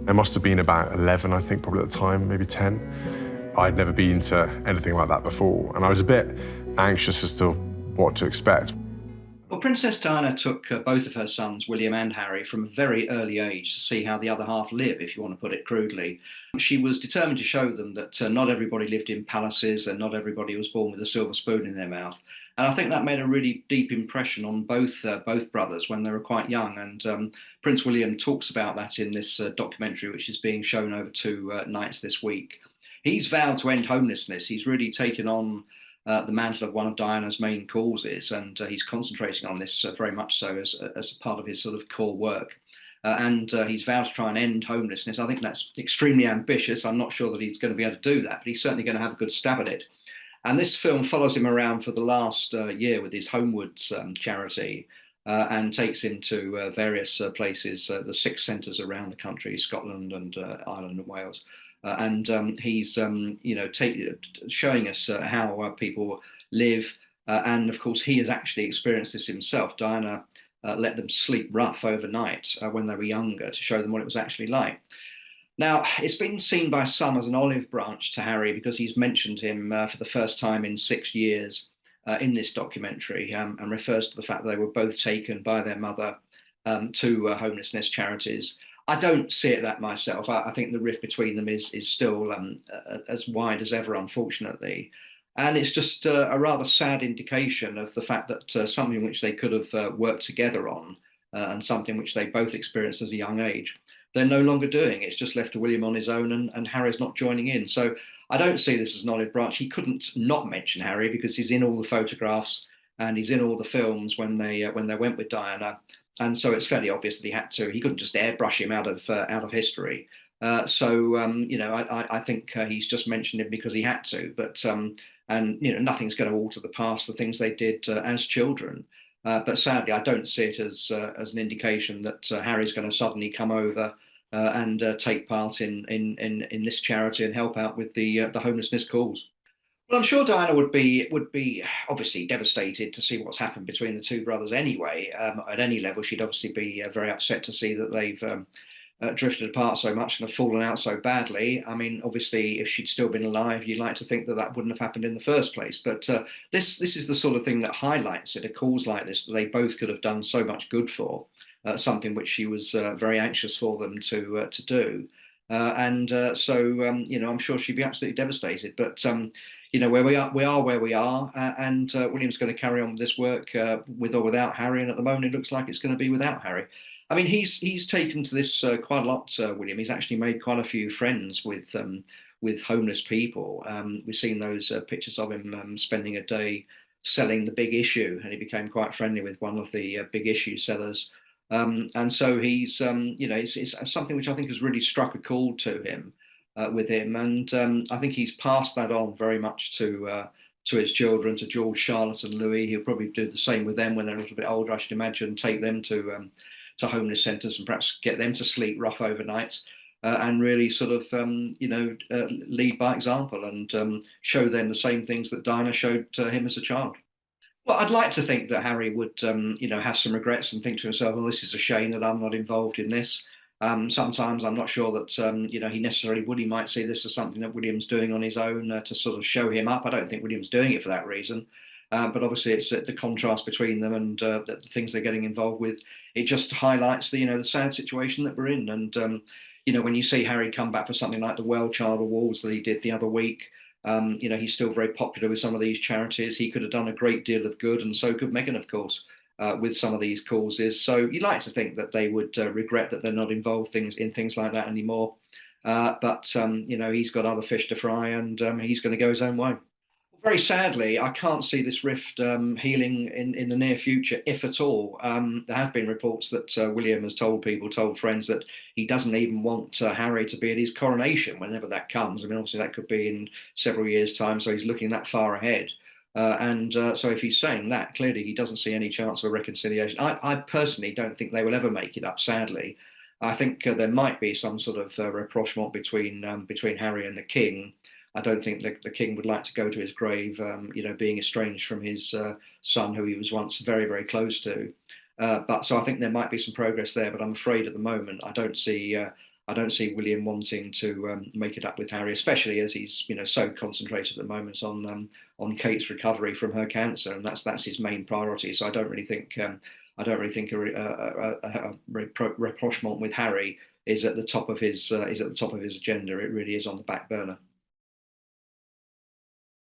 I must have been about 11, I think, probably at the time, maybe 10. I'd never been to anything like that before, and I was a bit anxious as to what to expect. Well, Princess Diana took both of her sons, William and Harry, from a very early age to see how the other half live, if you want to put it crudely. She was determined to show them that not everybody lived in palaces and not everybody was born with a silver spoon in their mouth. And I think that made a really deep impression on both brothers when they were quite young. And Prince William talks about that in this documentary, which is being shown over two nights this week. He's vowed to end homelessness. He's really taken on the mantle of one of Diana's main causes, and he's concentrating on this very much so as a part of his sort of core work. And he's vowed to try and end homelessness. I think that's extremely ambitious. I'm not sure that he's going to be able to do that, but he's certainly going to have a good stab at it. And this film follows him around for the last year with his Homewards charity. And takes him to various places, the six centres around the country, Scotland and Ireland and Wales. And he's showing us how people live, and of course he has actually experienced this himself. Diana let them sleep rough overnight when they were younger to show them what it was actually like. Now, it's been seen by some as an olive branch to Harry because he's mentioned him for the first time in 6 years in this documentary, and refers to the fact that they were both taken by their mother to homelessness charities. I don't see it that myself. I think the rift between them is still as wide as ever, unfortunately. And it's just a rather sad indication of the fact that something which they could have worked together on, and something which they both experienced as a young age, they're no longer doing. It's just left to William on his own, and Harry's not joining in. So I don't see this as an olive branch. He couldn't not mention Harry because he's in all the photographs and he's in all the films when they went with Diana, and so it's fairly obvious that he had to. He couldn't just airbrush him out of history. I think he's just mentioned him because he had to. But and nothing's going to alter the past, the things they did as children. But sadly, I don't see it as an indication that Harry's going to suddenly come over and take part in this charity and help out with the homelessness cause. Well, I'm sure Diana would be obviously devastated to see what's happened between the two brothers anyway. At any level, she'd obviously be very upset to see that they've drifted apart so much and have fallen out so badly. I mean, obviously, if she'd still been alive, you'd like to think that that wouldn't have happened in the first place. But this is the sort of thing that highlights it. A cause like this that they both could have done so much good for, something which she was very anxious for them to do. I'm sure she'd be absolutely devastated. But where we are where we are, and William's going to carry on with this work with or without Harry. And at the moment, it looks like it's going to be without Harry. I mean, he's taken to this quite a lot, William. He's actually made quite a few friends with homeless people. We've seen those pictures of him spending a day selling the Big Issue, and he became quite friendly with one of the Big Issue sellers. And so it's something which I think has really struck a chord to him with him, and I think he's passed that on very much to his children, to George, Charlotte, and Louis. He'll probably do the same with them when they're a little bit older, I should imagine, take them to homeless centres and perhaps get them to sleep rough overnight. And really sort of, lead by example and show them the same things that Diana showed him as a child. Well, I'd like to think that Harry would, have some regrets and think to himself, "Well, this is a shame that I'm not involved in this." Sometimes I'm not sure that he necessarily would. He might see this as something that William's doing on his own to sort of show him up. I don't think William's doing it for that reason, but obviously it's the contrast between them and the things they're getting involved with. It just highlights the sad situation that we're in. And when you see Harry come back for something like the Well Child Awards that he did the other week. He's still very popular with some of these charities. He could have done a great deal of good, and so could Meghan, of course, with some of these causes. So you'd like to think that they would regret that they're not involved in things like that anymore. But he's got other fish to fry, and he's going to go his own way. Very sadly, I can't see this rift healing in the near future, if at all. There have been reports that William has told friends, that he doesn't even want Harry to be at his coronation whenever that comes. I mean, obviously, that could be in several years' time, so he's looking that far ahead. So if he's saying that, clearly he doesn't see any chance of a reconciliation. I personally don't think they will ever make it up, sadly. I think there might be some sort of rapprochement between Harry and the King. I don't think the king would like to go to his grave, being estranged from his son, who he was once very, very close to. But so I think there might be some progress there, but I'm afraid at the moment I don't see William wanting to make it up with Harry, especially as he's so concentrated at the moment on Kate's recovery from her cancer, and that's his main priority. So I don't really think a rapprochement with Harry is at the top of his agenda. It really is on the back burner.